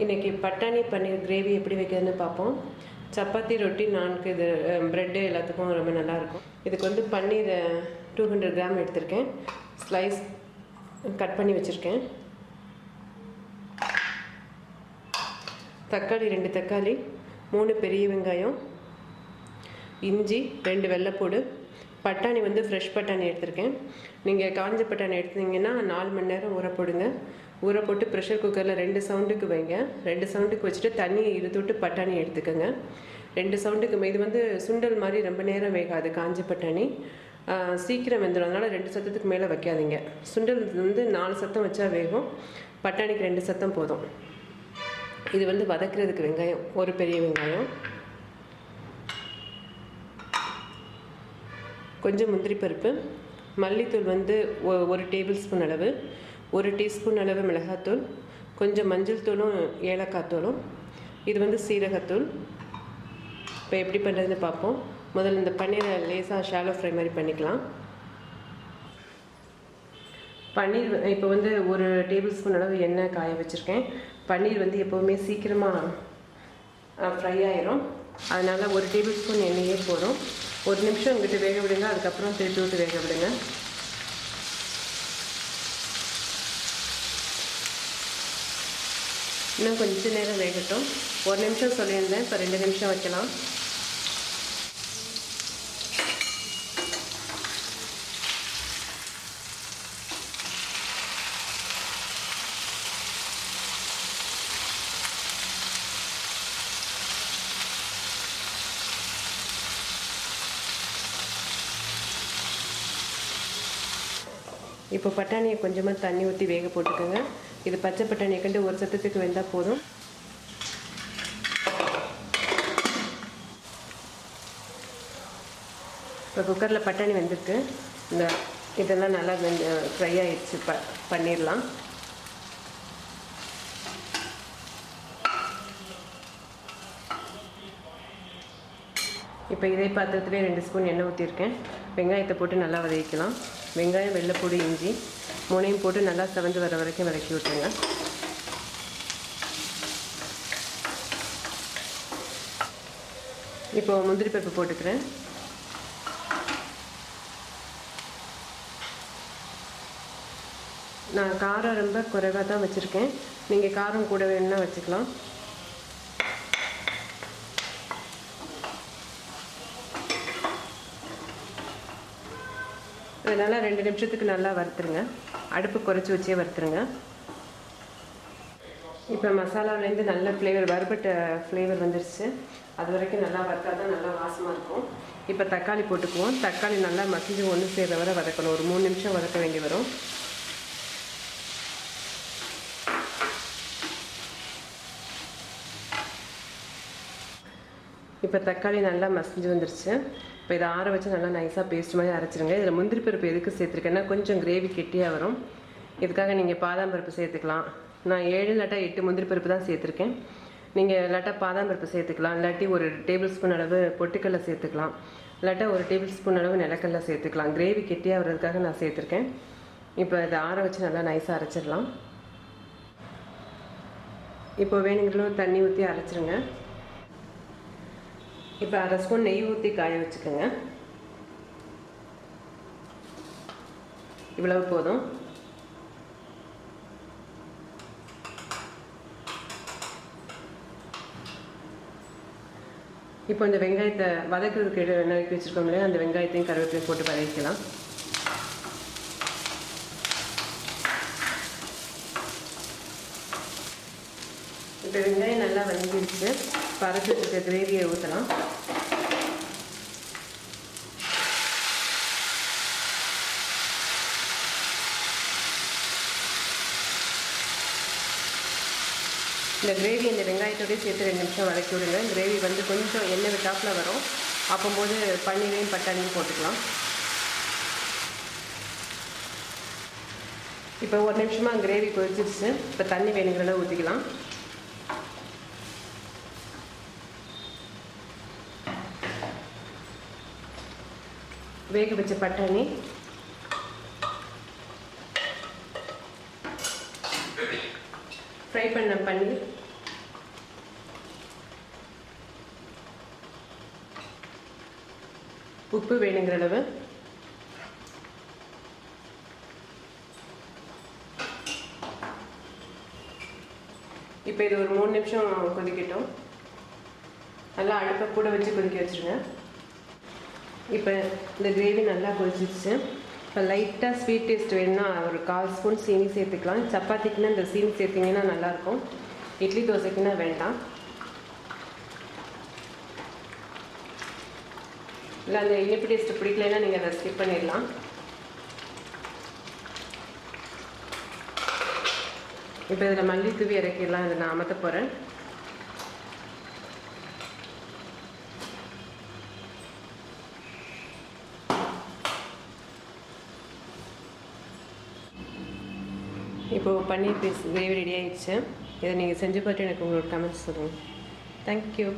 இன்றைக்கி பட்டாணி பன்னீர் கிரேவி எப்படி வைக்கிறதுன்னு பார்ப்போம். சப்பாத்தி, ரொட்டி, நான்கு இது ப்ரெட்டு எல்லாத்துக்கும் ரொம்ப நல்லாயிருக்கும். இதுக்கு வந்து பன்னீர் 200 கிராம் எடுத்திருக்கேன். ஸ்லைஸ் கட் பண்ணி வச்சுருக்கேன். தக்காளி 2 தக்காளி, 3 பெரிய வெங்காயம், இஞ்சி, 2 வெள்ளைப்பூடு, பட்டாணி வந்து ஃப்ரெஷ் பட்டாணி எடுத்திருக்கேன். நீங்கள் காஞ்ச பட்டாணி எடுத்தீங்கன்னா 4 மணி நேரம் ஊற போடுங்க. ஊற போட்டு ப்ரெஷர் குக்கரில் 2 சவுண்டுக்கு வைங்க. 2 சவுண்டுக்கு வச்சுட்டு தண்ணியை இருத்துவிட்டு பட்டாணி எடுத்துக்கோங்க. 2 சவுண்டுக்கு இது வந்து சுண்டல் மாதிரி ரொம்ப நேரம் வேகாது. காஞ்ச பட்டாணி சீக்கிரம் வெந்துடும். அதனால் 2 சத்தத்துக்கு மேலே வைக்காதீங்க. சுண்டல் வந்து 4 சத்தம் வச்சா வேகும். பட்டாணிக்கு 2 சத்தம் போதும். இது வந்து வதக்கிறதுக்கு வெங்காயம், ஒரு பெரிய வெங்காயம், கொஞ்சம் முந்திரி பருப்பு, மல்லித்தூள் வந்து 1 டேபிள் ஸ்பூன் அளவு, 1 டீஸ்பூன் அளவு மிளகாத்தூள், கொஞ்சம் மஞ்சள் தூளும் ஏலக்காய் தூளும், இது வந்து சீரகத்தூள். இப்போ எப்படி பண்ணுறதுன்னு பார்ப்போம். முதல்ல இந்த பன்னீரை லேசாக ஷாலோ ஃப்ரை மாதிரி பண்ணிக்கலாம். பன்னீர் இப்போ வந்து 1 டேபிள் ஸ்பூன் அளவு எண்ணெய் காய வச்சுருக்கேன். பன்னீர் வந்து எப்போவுமே சீக்கிரமாக ஃப்ரை ஆயிரும். அதனால் 1 டேபிள் ஸ்பூன் எண்ணெயே போதும். 1 நிமிஷம் இங்கிட்ட வேக விடுங்க. அதுக்கப்புறம் திருப்பி விட்டு வேக விடுங்க. இன்னும் கொஞ்சம் நேரம் வேகட்டும். 1 நிமிஷம் சொல்லியிருந்தேன், இப்போ 2 நிமிஷம் வைக்கலாம். இப்போ பட்டாணியை கொஞ்சமாக தண்ணி ஊற்றி வேக போட்டுக்கோங்க. இது பச்சை பட்டாணியை கண்டு 1 சத்தத்துக்கு வெந்தால் போதும். இப்போ குக்கரில் பட்டாணி வெந்திருக்கு. இந்த இதெல்லாம் நல்லா ஃப்ரை ஆகிடுச்சு. பண்ணிடலாம். இப்போ இதே பாத்திரத்துலேயே 2 ஸ்பூன் எண்ணெய் ஊற்றிருக்கேன். வெங்காயத்தை போட்டு நல்லா வதக்கிக்கலாம். வெங்காயம், வெள்ளைப்பூடு, இஞ்சி 3ஐயும் போட்டு நல்லா செவந்து வர வரைக்கும் வதக்கி விட்டுருங்க. இப்போ முந்திரி பருப்பு போட்டுக்கிறேன். நான் காரம் ரொம்ப குறைவாக தான் வச்சுருக்கேன். நீங்கள் காரம் கூட வேணும்னா வச்சுக்கலாம். அதனால் 2 நிமிஷத்துக்கு நல்லா வறுத்துருங்க. அடுப்பு குறைச்சி வச்சே வறுத்துருங்க. இப்போ மசாலாவிலேருந்து நல்ல ஃப்ளேவர், வறுபட்ட ஃப்ளேவர் வந்துருச்சு. அது வரைக்கும் நல்லா வறுத்தா தான் நல்லா வாசமாக இருக்கும். இப்போ தக்காளி போட்டுக்குவோம். தக்காளி நல்லா மசிஞ்சு ஒன்று சேர்ற வரை வதக்கணும். ஒரு 3 நிமிஷம் வதக்க வேண்டி வரும். இப்போ தக்காளி நல்லா மசிஞ்சு வந்துருச்சு. இப்போ இதை ஆற வச்சு நல்லா நைஸாக பேஸ்ட் மாதிரி அரைச்சிருங்க. இதில் முந்திரி பருப்பு எதுக்கு சேர்த்துருக்கேன்னா கொஞ்சம் கிரேவி கெட்டியாக வரும். இதுக்காக நீங்கள் பாதாம் பருப்பு சேர்த்துக்கலாம். நான் 7 இல்லாட்டா 8 முந்திரி பருப்பு தான் சேர்த்துருக்கேன். நீங்கள் இல்லாட்டா பாதாம் பருப்பு சேர்த்துக்கலாம். இல்லாட்டி 1 டேபிள் ஸ்பூன் அளவு பொட்டுக்கடலை சேர்த்துக்கலாம். இல்லாட்டா 1 டேபிள் ஸ்பூன் அளவு நிலக்கடலை சேர்த்துக்கலாம். கிரேவி கெட்டியாக வர்றதுக்காக நான் சேர்த்துருக்கேன். இப்போ இதை ஆற வச்சு நல்லா நைஸாக அரைச்சிடலாம். இப்போ வேணுங்கிற தண்ணி ஊற்றி அரைச்சிருங்க. இப்போ 1/2 ஸ்பூன் நெய் ஊற்றி காய வச்சுக்கோங்க. இவ்வளவு போதும். இப்போ இந்த வெங்காயத்தை வதக்கிறதுக்கு நறுக்கி வச்சுருக்கோம் இல்லையா, அந்த வெங்காயத்தையும் கருவேப்பிலையும் போட்டு வதக்கலாம். இப்போ வெங்காயம் நல்லா வதங்கிடுச்சு. பறத்து வச்சுருக்க கிரேவியை ஊற்றலாம். இந்த கிரேவி இந்த வெங்காயத்தோடய சேர்த்து 2 நிமிஷம் வதக்கி விடுங்க. கிரேவி வந்து கொஞ்சம் எண்ணெய் விட்டாப்பில் வரும். அப்போது பன்னீரையும் பட்டாணியும் போட்டுக்கலாம். இப்போ 1 நிமிஷமாக கிரேவி கொதிச்சிருச்சு. இப்போ தண்ணி வேணுங்கிற அளவு ஊற்றிக்கலாம். வேக வச்ச பட்டாணி, ஃப்ரை பண்ண பன்னீர், உப்பு வேணுங்கிற அளவு. இப்போ இது ஒரு 3 நிமிஷம் கொதிக்கட்டும். நல்லா அடுப்பை கூட வச்சு கொதிக்க வச்சுருங்க. இப்போ இந்த கிரேவி நல்லா கொதிச்சிச்சு. இப்போ லைட்டாக ஸ்வீட் டேஸ்ட் வேணும்னா ஒரு 1/4 ஸ்பூன் சீனி சேர்த்துக்கலாம். சப்பாத்திக்குன்னா இந்த சீனி சேர்த்திங்கன்னா நல்லாயிருக்கும். இட்லி தோசைக்குன்னா வேண்டாம். இல்லை அந்த இனிப்பு டேஸ்ட்டு பிடிக்கலைன்னா நீங்கள் அதை ஸ்கிப் பண்ணிடலாம். இப்போ இதில் மல்லி தூவி இறக்கிடலாம். இதை நான் அமர்த்த போகிறேன். இப்போது பன்னீர் பீஸ் கிரேவி ரெடி ஆகிடுச்சு. இதை நீங்கள் செஞ்சு பார்த்து எனக்கு உங்களோட கமெண்ட்ஸ் சொல்லுங்கள். தேங்க்யூ.